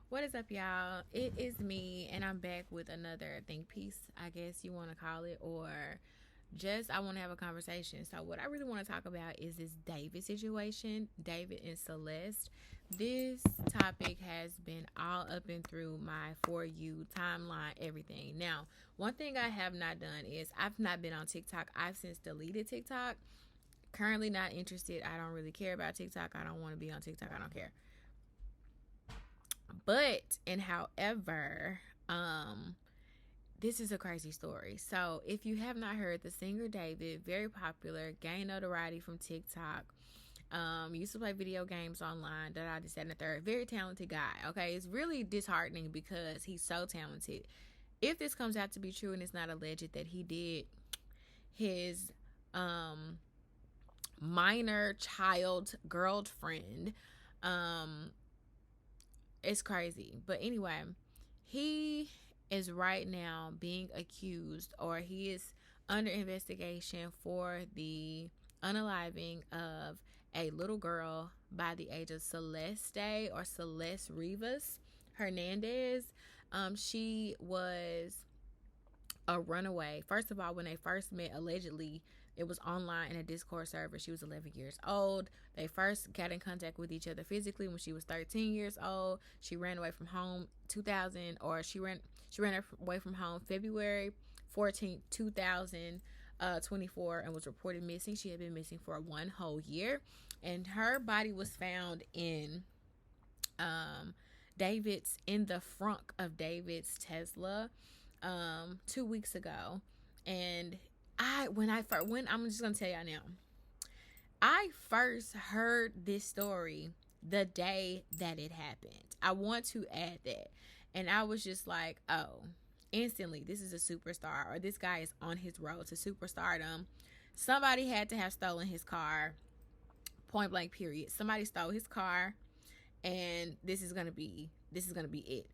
What is up, y'all? It is me, and I'm back with another think piece, I guess you want to call it, or just I want to have a conversation. So, what I really want to talk about is this David situation, David and Celeste. This topic has been all up and through my For You timeline, everything. Now, one thing I have not done is I've not been on TikTok. I've since deleted TikTok. Currently, not interested. I don't really care about TikTok. I don't want to be on TikTok. I don't care. But and however, this is a crazy story. So if you have not heard, the singer David, very popular, gained notoriety from TikTok. Used to play video games online. That I just said in the third. Very talented guy. Okay, it's really disheartening because he's so talented. If this comes out to be true and it's not alleged that he did his minor child girlfriend, um, it's crazy. But anyway, he is right now being accused, or he is under investigation for the unaliving of a little girl by the age of Celeste, or Celeste Rivas Hernandez. She was a runaway. First of all, when they first met, allegedly, it was online in a Discord server. She was 11 years old. They first got in contact with each other physically when she was 13 years old. She ran away from home 2000, or she ran away from home February 14th, 2024, and was reported missing. She had been missing for 1 whole year, and her body was found in the front of David's Tesla 2 weeks ago. And I'm just gonna tell y'all now, I first heard this story the day that it happened. I want to add that. And I was just like, oh, instantly, this is a superstar, or this guy is on his road to superstardom. Somebody had to have stolen his car, point blank, period. Somebody stole his car, and this is gonna be it.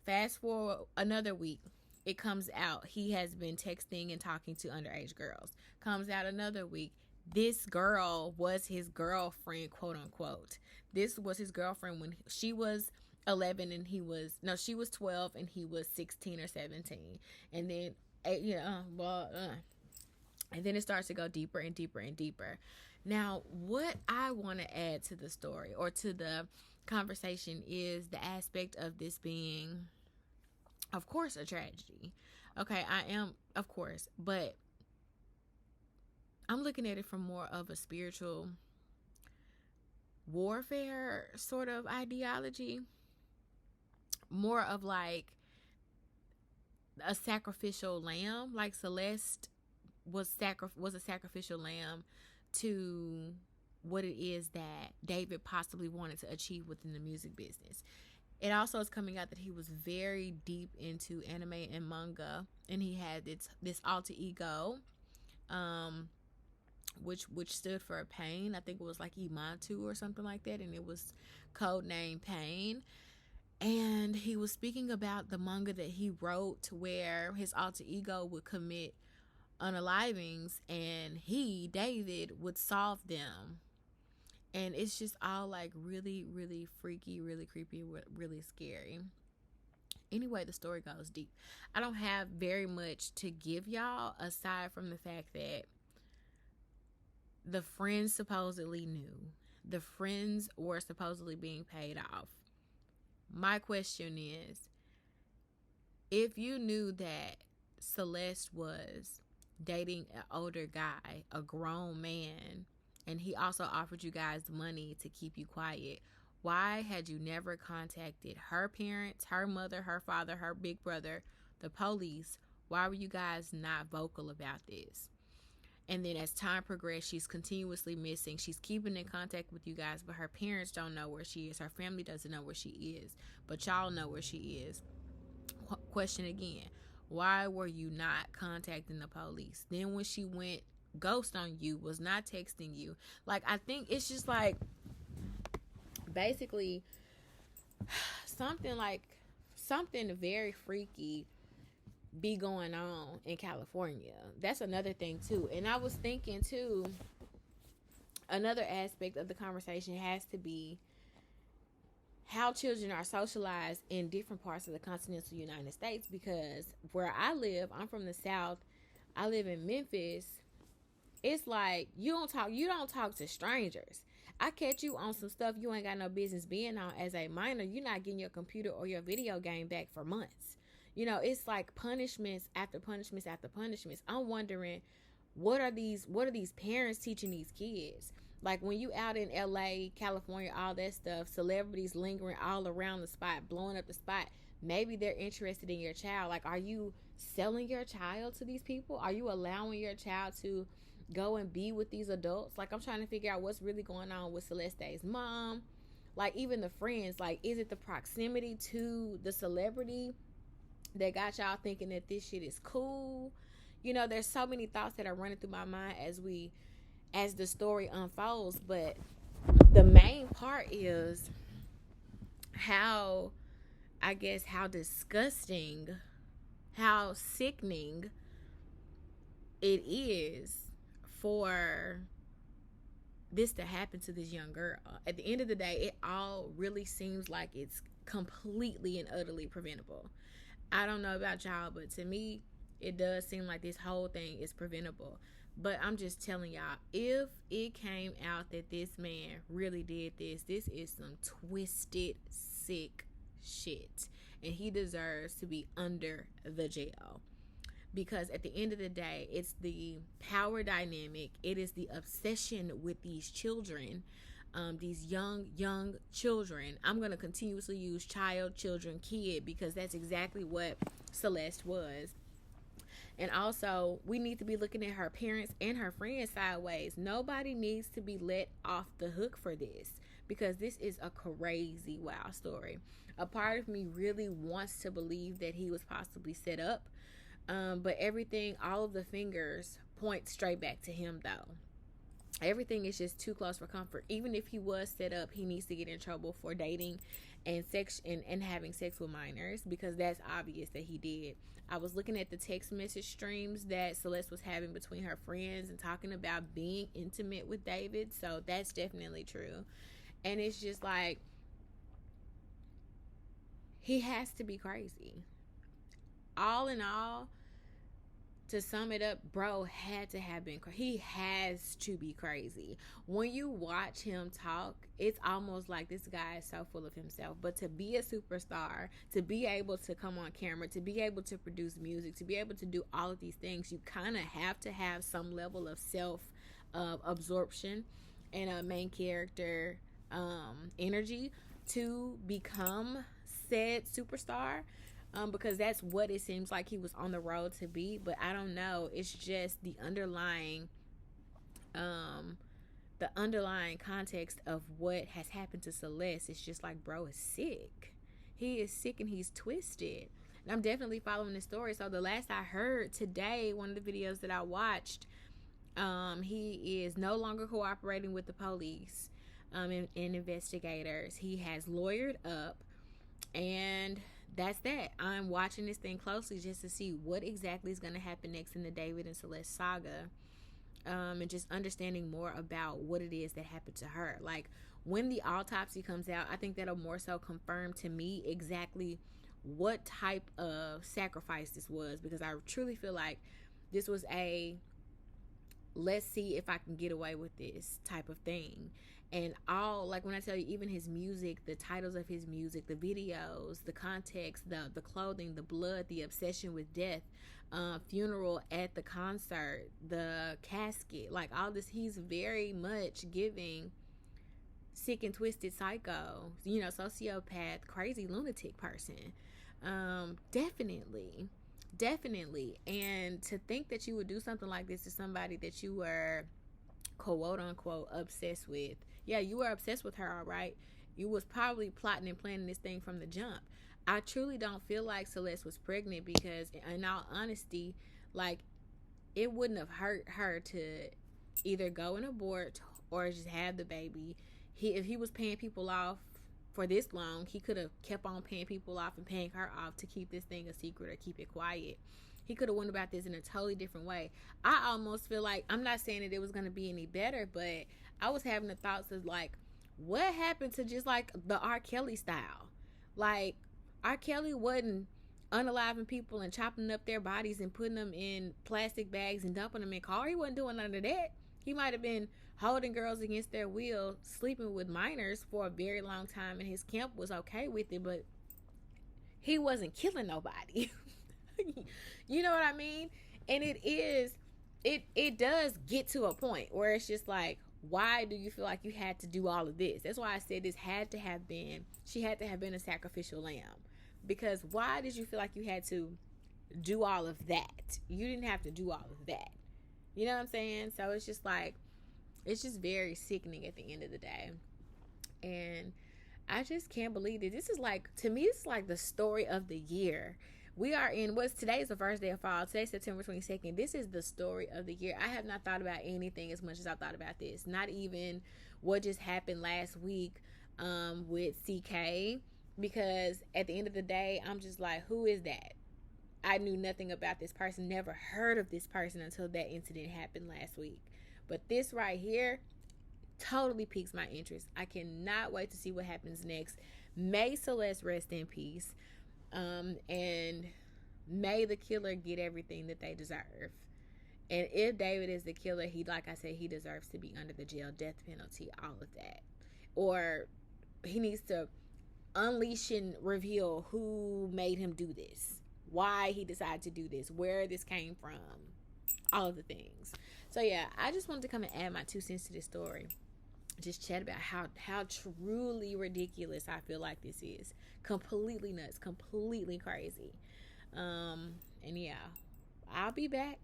Fast forward another week, it comes out he has been texting and talking to underage girls. Comes out another week, this girl was his girlfriend, quote unquote. This was his girlfriend when she was 11 and she was 12 and he was 16 or 17. And then and then it starts to go deeper and deeper and deeper. Now, what I want to add to the story, or to the conversation, is the aspect of this being, of course, a tragedy. Okay, I am, of course, but I'm looking at it from more of a spiritual warfare sort of ideology, more of like a sacrificial lamb. Like Celeste was a sacrificial lamb to what it is that David possibly wanted to achieve within the music business. It also is coming out that he was very deep into anime and manga, and he had this alter ego, which stood for Pain. I think it was like Imantu or something like that, and it was code name Pain. And he was speaking about the manga that he wrote, where his alter ego would commit unalivings, and he, David, would solve them. And it's just all like really, really freaky, really creepy, really scary. Anyway, the story goes deep. I don't have very much to give y'all aside from the fact that the friends supposedly knew. The friends were supposedly being paid off. My question is, if you knew that Celeste was dating an older guy, a grown man, and he also offered you guys money to keep you quiet, why had you never contacted her parents, her mother, her father, her big brother, the police? Why were you guys not vocal about this? And then as time progressed, she's continuously missing. She's keeping in contact with you guys, but her parents don't know where she is. Her family doesn't know where she is, but y'all know where she is. Question again, why were you not contacting the police? Then when she went ghost on you, was not texting you. Like, I think it's just like basically something very freaky be going on in California. That's another thing too. And I was thinking too, another aspect of the conversation has to be, how children are socialized in different parts of the continental United States, because where I live, I'm from the South. I live in Memphis. It's like you don't talk to strangers. I catch you on some stuff you ain't got no business being on as a minor. You're not getting your computer or your video game back for months. It's like punishments after punishments after punishments. I'm wondering, what are these parents teaching these kids? Like, when you out in LA, California, all that stuff, celebrities lingering all around the spot, blowing up the spot, maybe they're interested in your child. Like, are you selling your child to these people? Are you allowing your child to go and be with these adults? Like, I'm trying to figure out what's really going on with Celeste's mom. Like, even the friends, like, is it the proximity to the celebrity that got y'all thinking that this shit is cool? There's so many thoughts that are running through my mind as the story unfolds, but the main part is how disgusting, how sickening it is for this to happen to this young girl. At the end of the day, it all really seems like it's completely and utterly preventable. I don't know about y'all, but to me, it does seem like this whole thing is preventable. But I'm just telling y'all, if it came out that this man really did this is some twisted, sick shit. And he deserves to be under the jail. Because at the end of the day, it's the power dynamic. It is the obsession with these children, these young children. I'm going to continuously use child, children, kid, because that's exactly what Celeste was. And also, we need to be looking at her parents and her friends sideways. Nobody needs to be let off the hook for this, because this is a crazy, wild story. A part of me really wants to believe that he was possibly set up. But everything, all of the fingers point straight back to him, though. Everything is just too close for comfort. Even if he was set up, he needs to get in trouble for dating and sex and having sex with minors, because that's obvious that he did. I was looking at the text message streams that Celeste was having between her friends and talking about being intimate with David. So that's definitely true. And it's just like, he has to be crazy. All in all, to sum it up, bro had to have been he has to be crazy. When you watch him talk, it's almost like this guy is so full of himself. But to be a superstar, to be able to come on camera, to be able to produce music, to be able to do all of these things, you kind of have to have some level of self absorption and a main character energy to become said superstar. Because that's what it seems like he was on the road to be. But I don't know. It's just the underlying context of what has happened to Celeste. It's just like, bro is sick. He is sick and he's twisted. And I'm definitely following this story. So the last I heard today, one of the videos that I watched, he is no longer cooperating with the police and investigators. He has lawyered up, and that's that. I'm watching this thing closely just to see what exactly is going to happen next in the David and Celeste saga, and just understanding more about what it is that happened to her. Like, when the autopsy comes out, I think that'll more so confirm to me exactly what type of sacrifice this was, because I truly feel like this was a let's see if I can get away with this type of thing. And all, like, when I tell you, even his music, the titles of his music, the videos, the context, the clothing, the blood, the obsession with death, funeral at the concert, the casket, like all this, he's very much giving sick and twisted psycho, sociopath, crazy lunatic person. Definitely. And to think that you would do something like this to somebody that you were quote unquote obsessed with. Yeah, you were obsessed with her, all right. You was probably plotting and planning this thing from the jump. I truly don't feel like Celeste was pregnant, because in all honesty, like, it wouldn't have hurt her to either go and abort or just have the baby. If he was paying people off for this long, he could have kept on paying people off and paying her off to keep this thing a secret or keep it quiet. He could have went about this in a totally different way. I almost feel like, I'm not saying that it was going to be any better, but I was having the thoughts of, like, what happened to just like the R. Kelly style? Like, R. Kelly wasn't unaliving people and chopping up their bodies and putting them in plastic bags and dumping them in car. He wasn't doing none of that. He might have been holding girls against their will, sleeping with minors for a very long time, and his camp was okay with it, but he wasn't killing nobody. You know what I mean? And it does get to a point where it's just like, why do you feel like you had to do all of this? That's why I said this had to have been, she had to have been a sacrificial lamb. Because why did you feel like you had to do all of that? You didn't have to do all of that. You know what I'm saying? So it's just like, it's just very sickening at the end of the day. And I just can't believe it. This is like, to me, it's like the story of the year. We are in, today's the first day of fall. Today's September 22nd. This is the story of the year. I have not thought about anything as much as I thought about this. Not even what just happened last week with CK. Because at the end of the day, I'm just like, who is that? I knew nothing about this person. Never heard of this person until that incident happened last week. But this right here totally piques my interest. I cannot wait to see what happens next. May Celeste rest in peace. And may the killer get everything that they deserve. And if David is the killer, he, like I said, he deserves to be under the jail, death penalty, all of that. Or he needs to unleash and reveal who made him do this, why he decided to do this, where this came from, all of the things. So yeah, I just wanted to come and add my 2 cents to this story. Just chat about how truly ridiculous I feel like this is. Completely nuts, completely crazy. And yeah, I'll be back.